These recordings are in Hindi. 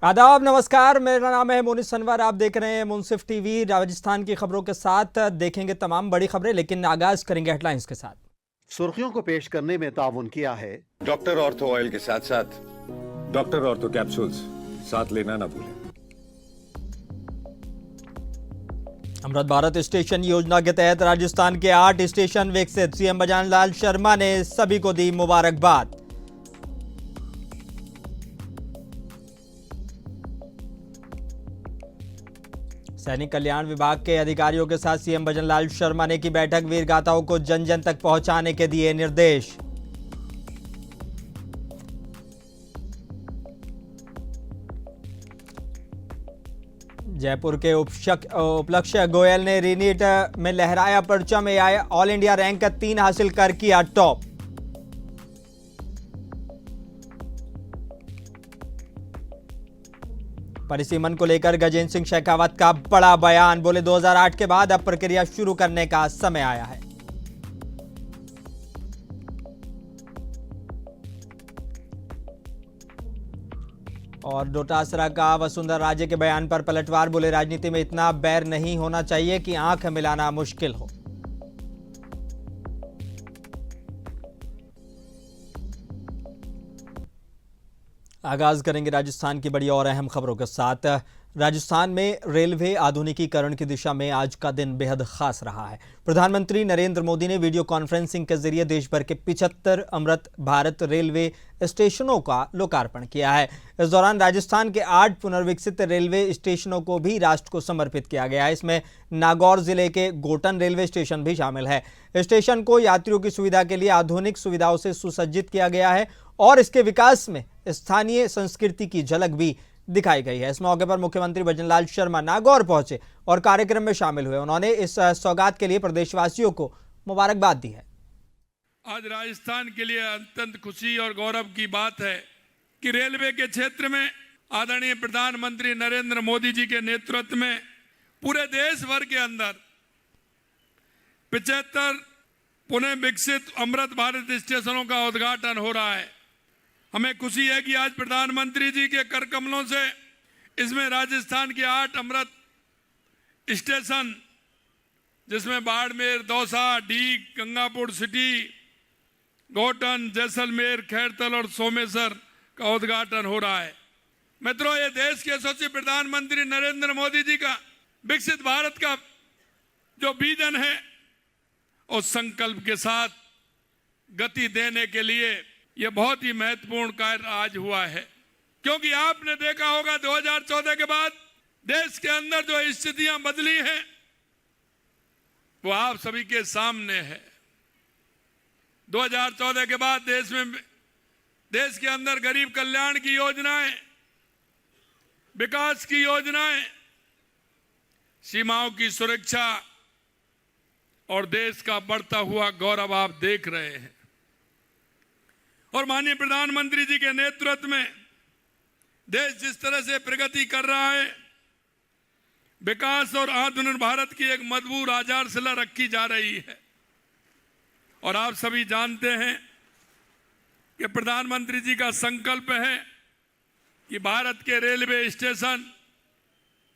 आदाब, नमस्कार। मेरा नाम है मोनिस सनवर। आप देख रहे हैं मुंसिफ टीवी। राजस्थान की खबरों के साथ देखेंगे तमाम बड़ी खबरें, लेकिन आगाज करेंगे हेडलाइंस के साथ। सुर्खियों को पेश करने में ताउन किया है डॉक्टर ऑर्थो ऑयल के साथ साथ डॉक्टर ऑर्थो कैप्सूल्स साथ लेना ना भूलें। अमृत भारत स्टेशन योजना के तहत राजस्थान के 8 स्टेशन विकसित। सीएम भजनलाल शर्मा ने सभी को दी मुबारकबाद। सैनिक कल्याण विभाग के अधिकारियों के साथ सीएम भजनलाल शर्मा ने की बैठक। वीर गाथाओं को जन जन तक पहुंचाने के दिए निर्देश। जयपुर के उपलक्ष्य गोयल ने रीनीट में लहराया परचम। एआई ऑल इंडिया रैंक 3 हासिल कर किया टॉप। परिसीमन को लेकर गजेंद्र सिंह शेखावत का बड़ा बयान। बोले 2008 के बाद अब प्रक्रिया शुरू करने का समय आया है। और डोटासरा का वसुंधरा राजे के बयान पर पलटवार। बोले राजनीति में इतना बैर नहीं होना चाहिए कि आंख मिलाना मुश्किल हो। आगाज करेंगे राजस्थान की बड़ी और अहम खबरों के साथ। राजस्थान में रेलवे आधुनिकीकरण की दिशा में आज का दिन बेहद खास रहा है। प्रधानमंत्री नरेंद्र मोदी ने वीडियो कॉन्फ्रेंसिंग के जरिए देश भर के 75 अमृत भारत रेलवे स्टेशनों का लोकार्पण किया है। इस दौरान राजस्थान के 8 पुनर्विकसित रेलवे स्टेशनों को भी राष्ट्र को समर्पित किया गया है। इसमें नागौर जिले के गोटन रेलवे स्टेशन भी शामिल है। स्टेशन को यात्रियों की सुविधा के लिए आधुनिक सुविधाओं से सुसज्जित किया गया है और इसके विकास में स्थानीय संस्कृति की झलक भी दिखाई गई है। इस मौके पर मुख्यमंत्री भजनलाल शर्मा नागौर पहुंचे और कार्यक्रम में शामिल हुए। उन्होंने इस सौगात के लिए प्रदेशवासियों को मुबारकबाद दी है। आज राजस्थान के लिए अत्यंत खुशी और गौरव की बात है कि रेलवे के क्षेत्र में आदरणीय प्रधानमंत्री नरेंद्र मोदी जी के नेतृत्व में पूरे देश भर के अंदर 75 पुनः विकसित अमृत भारत स्टेशनों का उद्घाटन हो रहा है। हमें खुशी है कि आज प्रधानमंत्री जी के कर कमलों से इसमें राजस्थान के 8 अमृत स्टेशन, जिसमें बाड़मेर, दौसा, डीग, गंगापुर सिटी, गोटन, जैसलमेर, खैरतल और सोमेश्वर का उद्घाटन हो रहा है। मित्रों, ये देश के यशस्वी प्रधानमंत्री नरेंद्र मोदी जी का विकसित भारत का जो विजन है, उस संकल्प के साथ गति देने के लिए यह बहुत ही महत्वपूर्ण कार्य आज हुआ है। क्योंकि आपने देखा होगा 2014 के बाद देश के अंदर जो स्थितियां बदली हैं वो आप सभी के सामने है। 2014 के बाद देश के अंदर गरीब कल्याण की योजनाएं, विकास की योजनाएं, सीमाओं की सुरक्षा और देश का बढ़ता हुआ गौरव आप देख रहे हैं। और माननीय प्रधानमंत्री जी के नेतृत्व में देश जिस तरह से प्रगति कर रहा है, विकास और आत्मनिर्भर भारत की एक मजबूत आधारशिला रखी जा रही है। और आप सभी जानते हैं कि प्रधानमंत्री जी का संकल्प है कि भारत के रेलवे स्टेशन,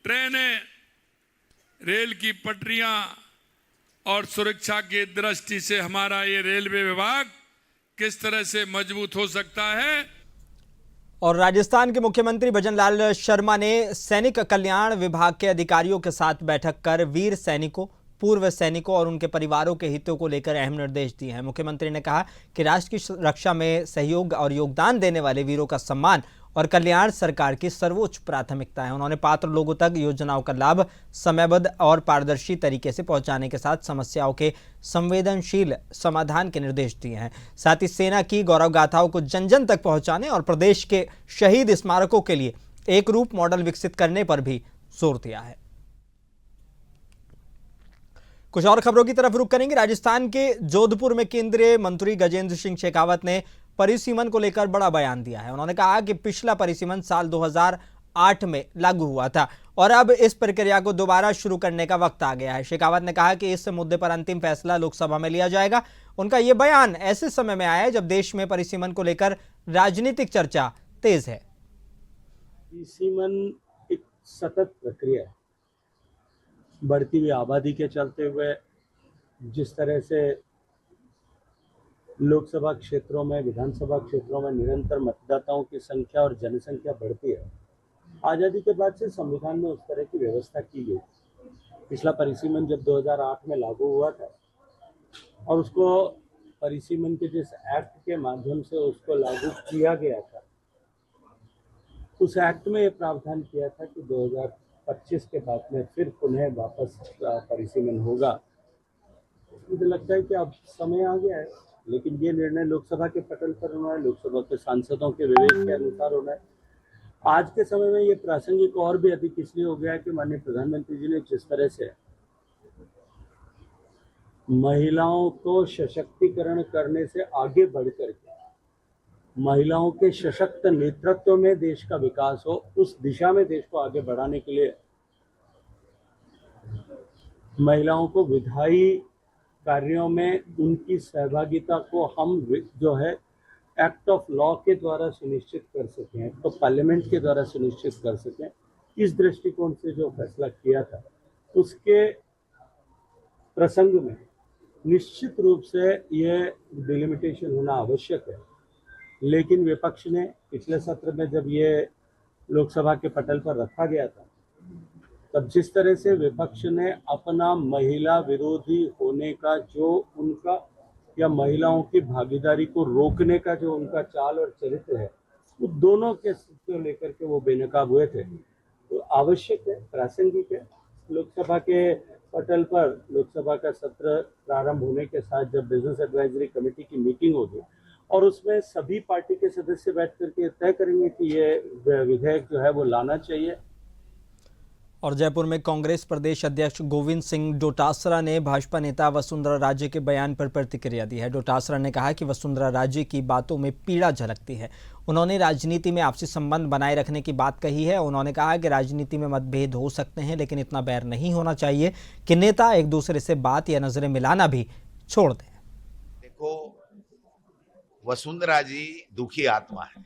ट्रेनें, रेल की पटरियां और सुरक्षा की दृष्टि से हमारा ये रेलवे विभाग किस तरह से मजबूत हो सकता है। और राजस्थान के मुख्यमंत्री भजनलाल शर्मा ने सैनिक कल्याण विभाग के अधिकारियों के साथ बैठक कर वीर सैनिकों, पूर्व सैनिकों और उनके परिवारों के हितों को लेकर अहम निर्देश दिए हैं। मुख्यमंत्री ने कहा कि राष्ट्र की रक्षा में सहयोग और योगदान देने वाले वीरों का सम्मान और कल्याण सरकार की सर्वोच्च प्राथमिकता है। उन्होंने पात्र लोगों तक योजनाओं का लाभ समयबद्ध और पारदर्शी तरीके से पहुंचाने के साथ समस्याओं के संवेदनशील समाधान के निर्देश दिए हैं। साथ ही सेना की गौरव गाथाओं को जन जन तक पहुंचाने और प्रदेश के शहीद स्मारकों के लिए एक रूप मॉडल विकसित करने पर भी जोर दिया है। कुछ और खबरों की तरफ रुख करेंगे। राजस्थान के जोधपुर में केंद्रीय मंत्री गजेंद्र सिंह शेखावत ने परिसीमन को लेकर बड़ा बयान दिया है। उन्होंने कहा कि पिछला परिसीमन साल 2008 में लागू हुआ था और अब इस प्रक्रिया को दोबारा शुरू करने का वक्त आ गया है। शेखावत ने कहा कि इस मुद्दे पर अंतिम फैसला लोकसभा में लिया जाएगा। उनका यह बयान ऐसे समय में आया है जब देश में परिसीमन को लेकर राजनीतिक चर्चा तेज है। सीमन एक सतत प्रक्रिया है। बढ़ती हुई आबादी के चलते हुए जिस तरह से लोकसभा क्षेत्रों में, विधानसभा क्षेत्रों में निरंतर मतदाताओं की संख्या और जनसंख्या बढ़ती है, आज़ादी के बाद से संविधान में उस तरह की व्यवस्था की गई। पिछला परिसीमन जब 2008 में लागू हुआ था और उसको परिसीमन के जिस एक्ट के माध्यम से उसको लागू किया गया था, उस एक्ट में ये प्रावधान किया था कि 2025 के बाद में फिर पुनः वापस परिसीमन होगा। मुझे लगता है कि अब समय आ गया है, लेकिन ये निर्णय लोकसभा के पटल पर होना है, लोकसभा के सांसदों के विवेक के अनुसार होना है। आज के समय में ये प्रासंगिक और भी अधिक इसलिए हो गया है कि माननीय प्रधानमंत्री जी ने जिस तरह से महिलाओं को सशक्तिकरण करने से आगे बढ़कर के महिलाओं के सशक्त नेतृत्व में देश का विकास हो, उस दिशा में देश को आगे बढ़ाने के लिए महिलाओं को विधायी कार्यों में उनकी सहभागिता को हम जो है एक्ट ऑफ लॉ के द्वारा सुनिश्चित कर सकें, एक्ट ऑफ पार्लियामेंट के द्वारा सुनिश्चित कर सकें, इस दृष्टिकोण से जो फैसला किया था उसके प्रसंग में निश्चित रूप से ये डिलिमिटेशन होना आवश्यक है। लेकिन विपक्ष ने पिछले सत्र में जब ये लोकसभा के पटल पर रखा गया था, तब जिस तरह से विपक्ष ने अपना महिला विरोधी होने का जो उनका या महिलाओं की भागीदारी को रोकने का जो उनका चाल और चरित्र है, वो दोनों के लेकर के वो बेनकाब हुए थे। तो आवश्यक है, प्रासंगिक है। लोकसभा के पटल पर लोकसभा का सत्र प्रारंभ होने के साथ जब बिजनेस एडवाइजरी कमेटी की मीटिंग होगी और उसमें सभी पार्टी के सदस्य बैठ करके तय करेंगे कि ये विधेयक जो है वो लाना चाहिए। और जयपुर में कांग्रेस प्रदेश अध्यक्ष गोविंद सिंह डोटासरा ने भाजपा नेता वसुंधरा राजे के बयान पर प्रतिक्रिया दी है। डोटासरा ने कहा कि वसुंधरा राजे की बातों में पीड़ा झलकती है। उन्होंने राजनीति में आपसी संबंध बनाए रखने की बात कही है। उन्होंने कहा कि राजनीति में मतभेद हो सकते हैं, लेकिन इतना बैर नहीं होना चाहिए कि नेता एक दूसरे से बात या नजरें मिलाना भी छोड़ दें। देखो, वसुंधरा जी दुखी आत्मा है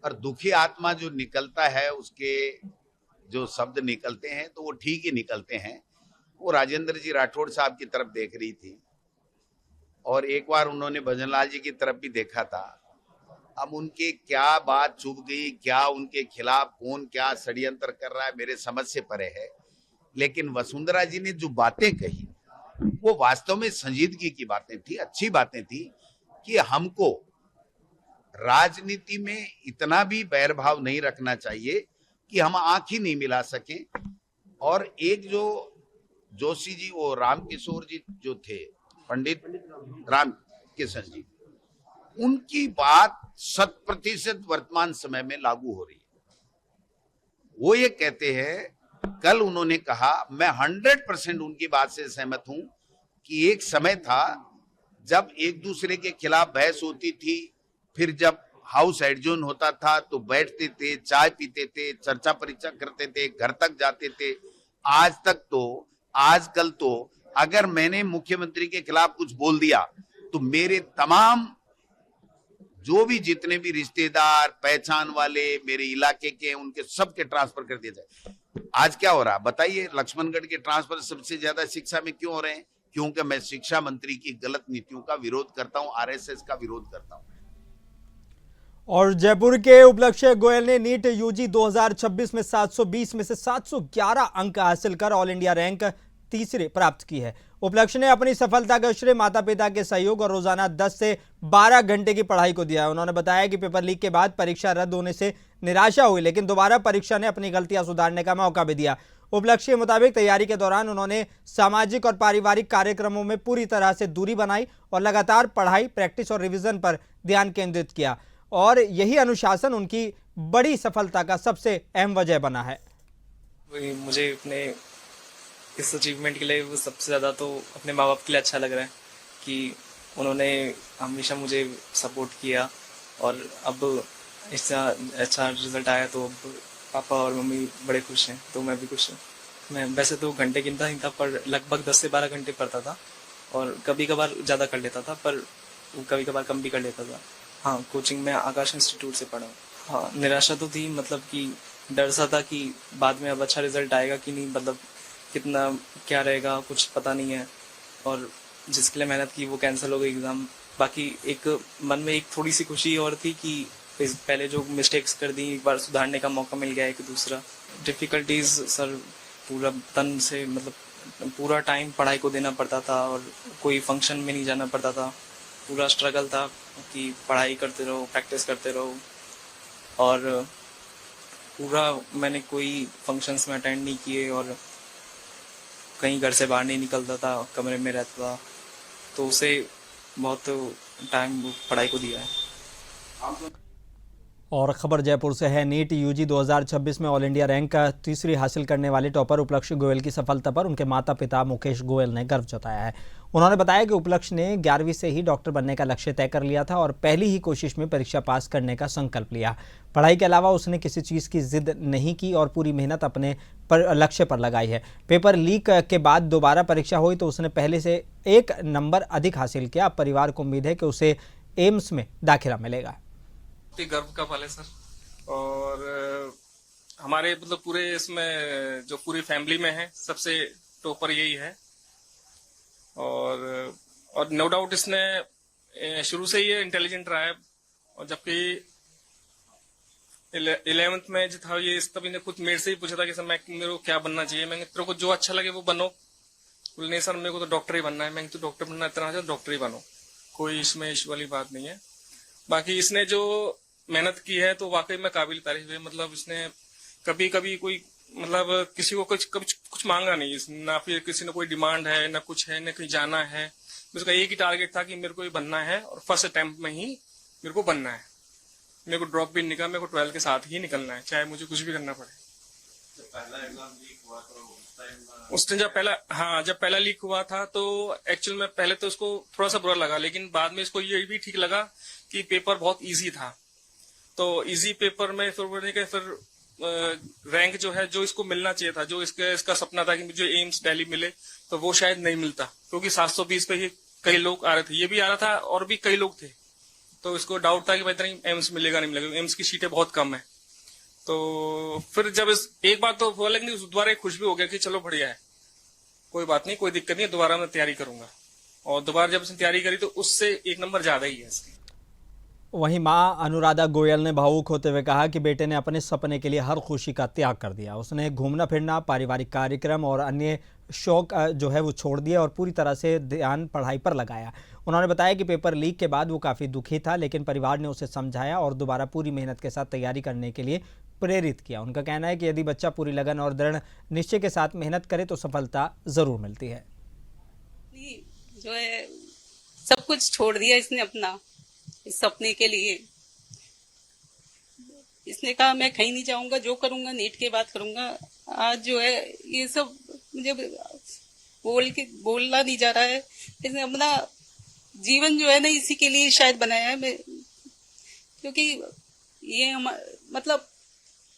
और दुखी आत्मा जो निकलता है, उसके जो शब्द निकलते हैं तो वो ठीक ही निकलते हैं। वो राजेंद्र जी राठौड़ साहब की तरफ देख रही थी और एक बार उन्होंने भजनलाल जी की तरफ भी देखा था। अब उनके क्या बात चुभ गई, क्या उनके खिलाफ कौन क्या षड्यंत्र कर रहा है, मेरे समझ से परे है। लेकिन वसुंधरा जी ने जो बातें कही वो वास्तव में संजीदगी की बातें थी, अच्छी बातें थी कि हमको राजनीति में इतना भी बैरभाव नहीं रखना चाहिए कि हम आंख ही नहीं मिला सके। और एक जो जोशी जी, वो रामकिशोर जी जो थे, पंडित रामकिशन जी, उनकी बात 100% वर्तमान समय में लागू हो रही है। वो ये कहते हैं, कल उन्होंने कहा, मैं 100% उनकी बात से सहमत हूं कि एक समय था जब एक दूसरे के खिलाफ बहस होती थी, फिर जब हाउस एडजोर्न होता था तो बैठते थे, चाय पीते थे, चर्चा परिचय करते थे, घर तक जाते थे। आजकल तो अगर मैंने मुख्यमंत्री के खिलाफ कुछ बोल दिया तो मेरे तमाम जो भी जितने भी रिश्तेदार, पहचान वाले मेरे इलाके के, उनके सबके ट्रांसफर कर दिया जाए। आज क्या हो रहा है बताइए? लक्ष्मणगढ़ के ट्रांसफर सबसे ज्यादा शिक्षा में क्यों हो रहे हैं? क्योंकि मैं शिक्षा मंत्री की गलत नीतियों का विरोध करता हूं, आरएसएस का विरोध करता हूं। और जयपुर के उपलक्ष्य गोयल ने नीट यूजी 2026 में 720 में से 711 अंक हासिल कर ऑल इंडिया रैंक तीसरे प्राप्त की है। उपलक्ष्य ने अपनी सफलता का श्रेय माता पिता के सहयोग और रोजाना 10 से 12 घंटे की पढ़ाई को दिया है। उन्होंने बताया कि पेपर लीक के बाद परीक्षा रद्द होने से निराशा हुई, लेकिन दोबारा परीक्षा ने अपनी गलतियां सुधारने का मौका भी दिया। उपलक्ष्य के मुताबिक तैयारी के दौरान उन्होंने सामाजिक और पारिवारिक कार्यक्रमों में पूरी तरह से दूरी बनाई और लगातार पढ़ाई, प्रैक्टिस और रिवीजन पर ध्यान केंद्रित किया, और यही अनुशासन उनकी बड़ी सफलता का सबसे अहम वजह बना है। मुझे अपने इस अचीवमेंट के लिए वो सबसे ज़्यादा तो अपने माँ बाप के लिए अच्छा लग रहा है कि उन्होंने हमेशा मुझे सपोर्ट किया, और अब इसका अच्छा रिजल्ट आया तो अब पापा और मम्मी बड़े खुश हैं, तो मैं भी खुश हूँ। मैं वैसे तो घंटे गिनता नहीं था, पर लगभग 10 से 12 घंटे पढ़ता था, और कभी कभार ज़्यादा कर लेता था, पर कभी कभार कम भी कर लेता था। हाँ, कोचिंग में आकाश इंस्टीट्यूट से पढ़ा हूँ। हाँ, निराशा तो थी, मतलब कि डर सा था कि बाद में अब अच्छा रिजल्ट आएगा कि नहीं, मतलब कितना क्या रहेगा कुछ पता नहीं है। और जिसके लिए मेहनत की वो कैंसिल हो गई एग्ज़ाम। बाकी एक मन में एक थोड़ी सी खुशी और थी कि पहले जो मिस्टेक्स कर दी एक बार सुधारने का मौका मिल गया। एक दूसरा डिफ़िकल्टीज सर, पूरा तन से मतलब पूरा टाइम पढ़ाई को देना पड़ता था और कोई फंक्शन में नहीं जाना पड़ता था। पूरा स्ट्रगल था कि पढ़ाई करते रहो, प्रैक्टिस करते रहो। और पूरा मैंने कोई फंक्शंस में अटेंड नहीं किए और कहीं घर से बाहर नहीं निकलता था, कमरे में रहता था। तो उसे बहुत टाइम पढ़ाई को दिया है। और खबर जयपुर से है। नीट यूजी 2026 में ऑल इंडिया रैंक तीसरी हासिल करने वाले टॉपर उपलक्ष्य गोयल की सफलता पर उनके माता पिता मुकेश गोयल ने गर्व जताया है। उन्होंने बताया कि उपलक्ष्य ने 11वीं से ही डॉक्टर बनने का लक्ष्य तय कर लिया था और पहली ही कोशिश में परीक्षा पास करने का संकल्प लिया। पढ़ाई के अलावा उसने किसी चीज़ की जिद नहीं की और पूरी मेहनत अपने लक्ष्य पर लगाई है। पेपर लीक के बाद दोबारा परीक्षा हुई तो उसने पहले से 1 नंबर अधिक हासिल किया। अब परिवार को उम्मीद है कि उसे एम्स में दाखिला मिलेगा। गर्व का पल है सर। और हमारे मतलब पूरे इसमें जो पूरी फैमिली में है सबसे टॉपर यही है। और नो डाउट इसने शुरू से ही इंटेलिजेंट रहा है। और जबकि 11th में जो था ये तभी ने खुद मेरे से ही पूछा था कि सर मेरे को क्या बनना चाहिए। मैं तेरे को जो अच्छा लगे वो बनो। बोले नहीं सर मेरे को तो डॉक्टर ही बनना है। मैं तो डॉक्टर बनना इतना है डॉक्टर ही बनो, कोई इसमें इश्यू वाली बात नहीं है। बाकी इसने जो मेहनत की है तो वाकई में काबिल तारीफ है। मतलब इसने कभी कभी कोई मतलब किसी को कुछ मांगा नहीं, ना फिर किसी ने कोई डिमांड है ना कुछ है, ना कहीं जाना है। उसका एक ही टारगेट था कि मेरे को ये बनना है और फर्स्ट अटेम्प्ट में ही मेरे को बनना है। मेरे को ड्रॉप भी निकला, मेरे को 12 के साथ ही निकलना है, चाहे मुझे कुछ भी करना पड़े। उस दिन जब पहला लीक हुआ था तो एक्चुअल में पहले तो उसको थोड़ा सा बुरा लगा, लेकिन बाद में इसको ये भी ठीक लगा कि पेपर बहुत इजी था। तो इजी पेपर में फिर रैंक जो है जो इसको मिलना चाहिए था, जो इसका सपना था कि मुझे एम्स दिल्ली मिले, तो वो शायद नहीं मिलता क्योंकि 720 पे ही कई लोग आ रहे थे। ये भी आ रहा था और भी कई लोग थे। तो इसको डाउट था कि भाई इतना एम्स मिलेगा नहीं मिलेगा, एम्स की सीटें बहुत कम है। तो फिर जब एक बार तो हुआ, लेकिन दोबारा खुश भी हो गया कि चलो बढ़िया है, कोई बात नहीं, कोई दिक्कत नहीं, दोबारा मैं तैयारी करूंगा। और दोबारा जब इसने तैयारी करी तो उससे 1 नंबर ज्यादा ही है इसकी। वहीं मां अनुराधा गोयल ने भावुक होते हुए कहा कि बेटे ने अपने सपने के लिए हर खुशी का त्याग कर दिया। उसने घूमना फिरना, पारिवारिक कार्यक्रम और अन्य शौक जो है वो छोड़ दिया और पूरी तरह से ध्यान पढ़ाई पर लगाया। उन्होंने बताया कि पेपर लीक के बाद वो काफ़ी दुखी था, लेकिन परिवार ने उसे समझाया और दोबारा पूरी मेहनत के साथ तैयारी करने के लिए प्रेरित किया। उनका कहना है कि यदि बच्चा पूरी लगन और दृढ़ निश्चय के साथ मेहनत करे तो सफलता ज़रूर मिलती है। जो है सब कुछ छोड़ दिया इसने अपना इस सपने के लिए। इसने कहा मैं कहीं नहीं जाऊंगा, जो करूंगा नीट के बाद करूंगा। आज जो है ये सब मुझे बोलना नहीं जा रहा है। इसने अपना जीवन जो है ना इसी के लिए शायद बनाया है। मैं क्योंकि ये मतलब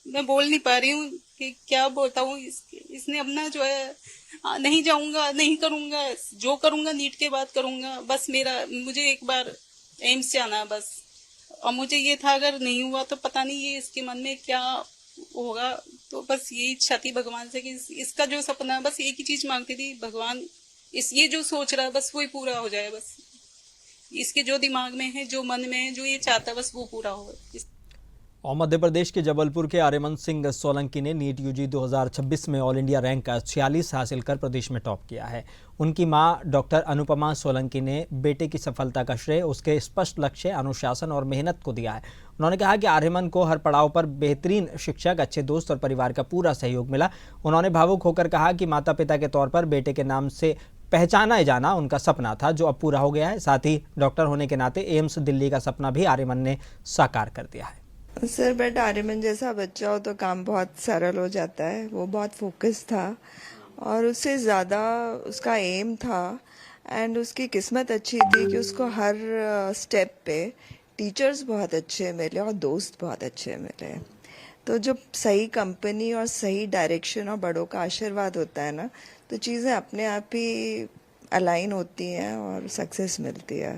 मैं बोल नहीं पा रही हूँ कि क्या बताऊँ। इसने अपना जो है नहीं जाऊंगा, नहीं करूंगा, जो करूंगा नीट के बाद करूंगा। बस मुझे एक बार एम्स जाना है बस। और मुझे ये था अगर नहीं हुआ तो पता नहीं ये इसके मन में क्या होगा। तो बस यही इच्छा थी भगवान से कि इसका जो सपना, बस एक ही चीज मांगती थी, भगवान ये जो सोच रहा है बस वही पूरा हो जाए। बस इसके जो दिमाग में है, जो मन में है, जो ये चाहता है बस वो पूरा हो। और मध्य प्रदेश के जबलपुर के आर्यमन सिंह सोलंकी ने नीट यूजी 2026 में ऑल इंडिया रैंक 46 हासिल कर प्रदेश में टॉप किया है। उनकी मां डॉक्टर अनुपमा सोलंकी ने बेटे की सफलता का श्रेय उसके स्पष्ट लक्ष्य, अनुशासन और मेहनत को दिया है। उन्होंने कहा कि आर्यमन को हर पड़ाव पर बेहतरीन शिक्षक, अच्छे दोस्त और परिवार का पूरा सहयोग मिला। उन्होंने भावुक होकर कहा कि माता पिता के तौर पर बेटे के नाम से पहचाना जाना उनका सपना था, जो अब पूरा हो गया है। साथ ही डॉक्टर होने के नाते एम्स दिल्ली का सपना भी आर्यमन ने साकार कर दिया है। सर बट आर्यमन जैसा बच्चा हो तो काम बहुत सरल हो जाता है। वो बहुत फोकस था और उससे ज़्यादा उसका एम था एंड उसकी किस्मत अच्छी थी कि उसको हर स्टेप पे टीचर्स बहुत अच्छे मिले और दोस्त बहुत अच्छे मिले। तो जब सही कंपनी और सही डायरेक्शन और बड़ों का आशीर्वाद होता है ना, तो चीज़ें अपने आप ही अलाइन होती हैं और सक्सेस मिलती है।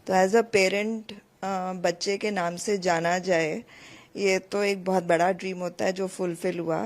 तो एज अ पेरेंट बच्चे के नाम से जाना जाए, ये तो एक बहुत बड़ा ड्रीम होता है जो फुलफिल हुआ।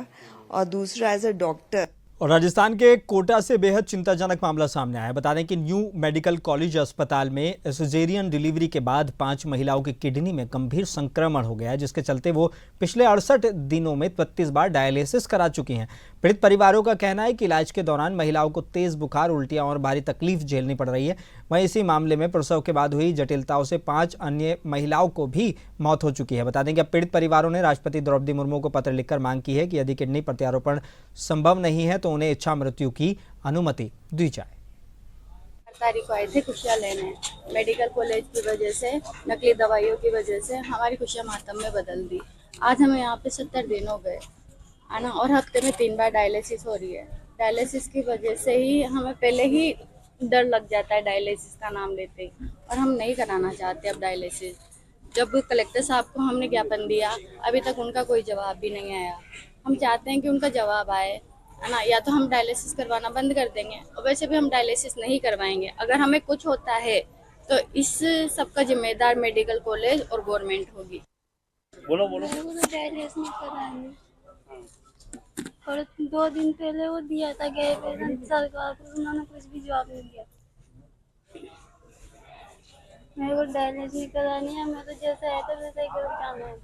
और दूसरा एज अ डॉक्टर। और राजस्थान के कोटा से बेहद चिंताजनक मामला सामने आया है। बता दें कि न्यू मेडिकल कॉलेज अस्पताल में सिजेरियन डिलीवरी के बाद 5 महिलाओं की किडनी में गंभीर संक्रमण हो गया है, जिसके चलते वो पिछले 68 दिनों में 32 बार डायलिसिस करा चुकी हैं। पीड़ित परिवारों का कहना है कि इलाज के दौरान महिलाओं को तेज बुखार, उल्टियां और भारी तकलीफ झेलनी पड़ रही है। वहीं इसी मामले में प्रसव के बाद हुई जटिलताओं से 5 अन्य महिलाओं को भी मौत हो चुकी है। बता दें कि अब पीड़ित परिवारों ने राष्ट्रपति द्रौपदी मुर्मू को पत्र लिखकर मांग की है कि यदि किडनी प्रत्यारोपण संभव नहीं है तो उन्हें इच्छा मृत्यु की अनुमति दी जाए। तारीख को आए थे खुशियाँ लेने, मेडिकल कॉलेज की वजह से, नकली दवाइयों की वजह से हमारी खुशियाँ मातम में बदल दी। आज हमें यहाँ पे 70 दिन हो गए है ना, और हफ्ते में 3 बार डायलिसिस हो रही है। डायलिसिस की वजह से ही हमें पहले ही डर लग जाता है डायलिसिस का नाम लेते ही, और हम नहीं कराना चाहते अब डायलिसिस। जब कलेक्टर साहब को हमने ज्ञापन दिया, अभी तक उनका कोई जवाब भी नहीं आया। हम चाहते हैं कि उनका जवाब आए, है ना, या तो हम डायलिसिस करवाना बंद कर देंगे, और वैसे भी हम डायलिसिस नहीं करवाएंगे। अगर हमें कुछ होता है तो इस सब का जिम्मेदार मेडिकल कॉलेज और गवर्नमेंट होगी। बोलो डायलिसिस नहीं कराएंगे, और 2 दिन पहले वो दिया था गए सरकार को, उन्होंने कुछ भी जवाब नहीं दिया। मेरे को डायलिसिस नहीं करानी है, मैं तो जैसे आया था वैसे ही करना है।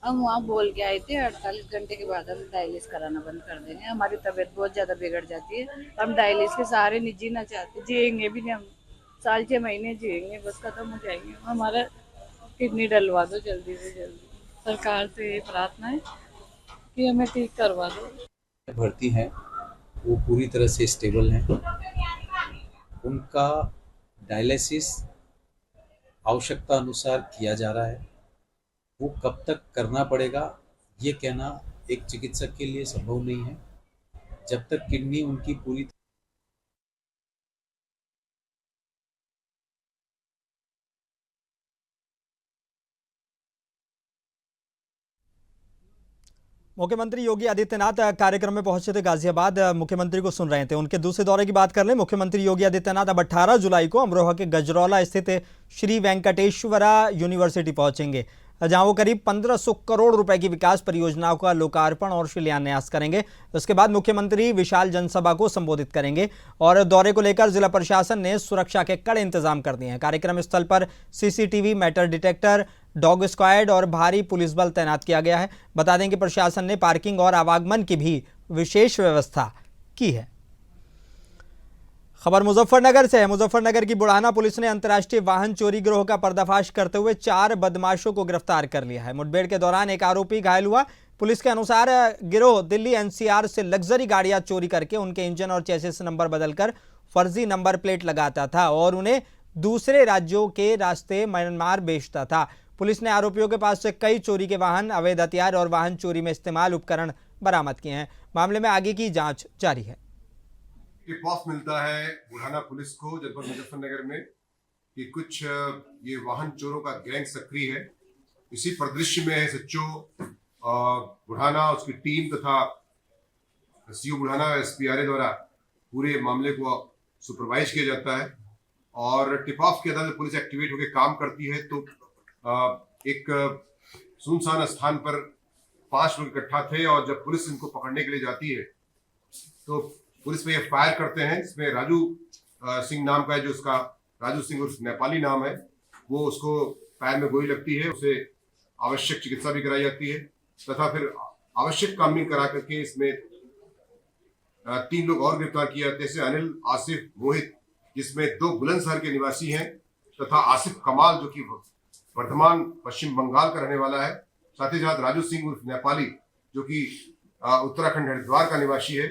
हम वहाँ बोल के आए थे 48 घंटे के बाद हम डायलिसिस कराना बंद कर देंगे। हमारी तबीयत बहुत ज़्यादा बिगड़ जाती है, हम डायलिसिस के सहारे नहीं जीना चाहते, जिएंगे भी नहीं। हम 6 महीने जिएंगे, बस खत्म हो जाएंगे। हमारा किडनी डलवा दो जल्दी से जल्दी। सरकार से ये प्रार्थना है कि हमें ठीक करवा दो। भर्ती हैं वो पूरी तरह से स्टेबल हैं, उनका डायलिसिस आवश्यकता अनुसार किया जा रहा है। वो कब तक करना पड़ेगा ये कहना एक चिकित्सक के लिए संभव नहीं है। जब तक किडनी उनकी पूरी मुख्यमंत्री योगी आदित्यनाथ कार्यक्रम में पहुंचे थे गाजियाबाद। मुख्यमंत्री को सुन रहे थे। उनके दूसरे दौरे की बात कर लें। मुख्यमंत्री योगी आदित्यनाथ अब 18 जुलाई को अमरोहा के गजरौला स्थित श्री वेंकटेश्वरा यूनिवर्सिटी पहुंचेंगे, जहां वो करीब 1500 करोड़ रुपए की विकास परियोजनाओं का लोकार्पण और शिलान्यास करेंगे। उसके बाद मुख्यमंत्री विशाल जनसभा को संबोधित करेंगे और दौरे को लेकर जिला प्रशासन ने सुरक्षा के कड़े इंतजाम कर दिए हैं। कार्यक्रम स्थल पर CCTV, metal detector, dog squad और भारी पुलिस बल तैनात किया गया है। बता दें कि प्रशासन ने पार्किंग और आवागमन की भी विशेष व्यवस्था की है। खबर मुजफ्फरनगर से है। मुजफ्फरनगर की बुढ़ाना पुलिस ने अंतर्राष्ट्रीय वाहन चोरी गिरोह का पर्दाफाश करते हुए 4 बदमाशों को गिरफ्तार कर लिया है। मुठभेड़ के दौरान एक आरोपी घायल हुआ। पुलिस के अनुसार गिरोह दिल्ली एनसीआर से लग्जरी गाड़ियां चोरी करके उनके इंजन और चेसिस नंबर बदलकर फर्जी नंबर प्लेट लगाता था और उन्हें दूसरे राज्यों के रास्ते म्यांमार बेचता था। पुलिस ने आरोपियों के पास से कई चोरी के वाहन, अवैध हथियार और वाहन चोरी में इस्तेमाल उपकरण बरामद किए हैं। मामले में आगे की जांच जारी है। टिप-ऑफ मिलता है बुढ़ाना पुलिस को जनपद मुजफ्फरनगर में कि कुछ ये वाहन चोरों का गैंग सक्रिय है। इसी परिदृश्य में एसएचओ बुढ़ाना, उसकी टीम तथा सीओ बुढ़ाना एसपीआरए द्वारा पूरे मामले को सुपरवाइज किया जाता है और टिप-ऑफ के आधार पर पुलिस एक्टिवेट होकर काम करती है। तो एक सुनसान स्थान पर 5 लोग इकट्ठा थे और जब पुलिस इनको पकड़ने के लिए जाती है तो पुलिस पे ये फायर करते हैं। इसमें राजू सिंह नाम का है, जो उसका राजू सिंह उर्फ नेपाली नाम है, वो उसको पैर में गोली लगती है, उसे आवश्यक चिकित्सा भी कराई जाती है तथा फिर आवश्यक कामगिरी करा करके इसमें 3 लोग और गिरफ्तार किए जाते हैं। अनिल, आसिफ, मोहित, जिसमें 2 बुलंदशहर के निवासी हैं तथा आसिफ कमाल जो कि वर्धमान पश्चिम बंगाल का रहने वाला है। साथ ही साथ राजू सिंह उर्फ नेपाली जो कि उत्तराखंड हरिद्वार का निवासी है।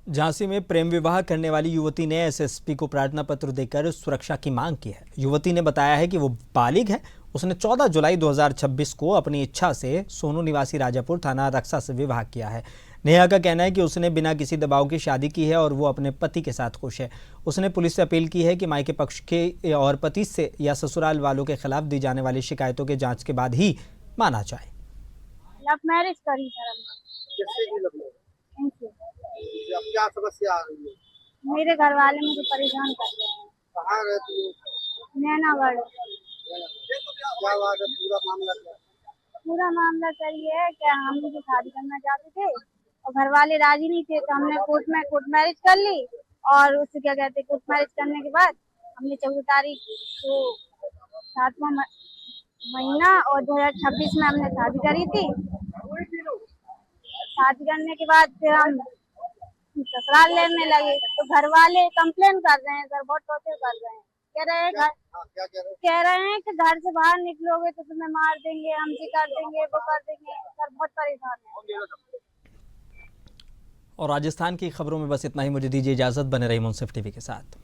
झांसी में प्रेम विवाह करने वाली युवती ने एसएसपी को प्रार्थना पत्र देकर सुरक्षा की मांग की है। युवती ने बताया है कि वो बालिग है। उसने 14 जुलाई 2026 को अपनी इच्छा से सोनू निवासी राजापुर थाना रक्सा से विवाह किया है। नेहा का कहना है कि उसने बिना किसी दबाव की शादी की है और वो अपने पति के साथ खुश है। उसने पुलिस से अपील की है कि मायके पक्ष के और पति से या ससुराल वालों के खिलाफ दी जाने वाली शिकायतों के जांच के बाद ही माना जाए। लव मैरिज करी क्या समस्या आ रही है? मेरे घर वाले मुझे परेशान कर रहे हैं। कहाँ रहती हो? नैनागढ़। क्या बात है, पूरा मामला क्या? पूरा मामला सर ये है कि हम मुझे शादी करना चाहते थे और घर वाले राजी नहीं थे, तो हमने कोर्ट मैरिज कर ली। और उससे क्या कहते कोर्ट मैरिज करने के बाद हमने 14 तारीख को 7वां महीना और 2026 में हमने शादी करी थी। शादी करने के बाद फिर हम ससुराल लेने लगे, तो घर वाले कंप्लेन कर रहे हैं सर, बहुत टॉर्चर कर रहे हैं। कह रहे हैं कि घर से बाहर निकलोगे तो तुम्हें मार देंगे, हम ये कर देंगे, वो कर देंगे। सर बहुत परेशान है। और राजस्थान की खबरों में बस इतना ही। मुझे दीजिए इजाजत, बने रही मुंसिफ टीवी के साथ।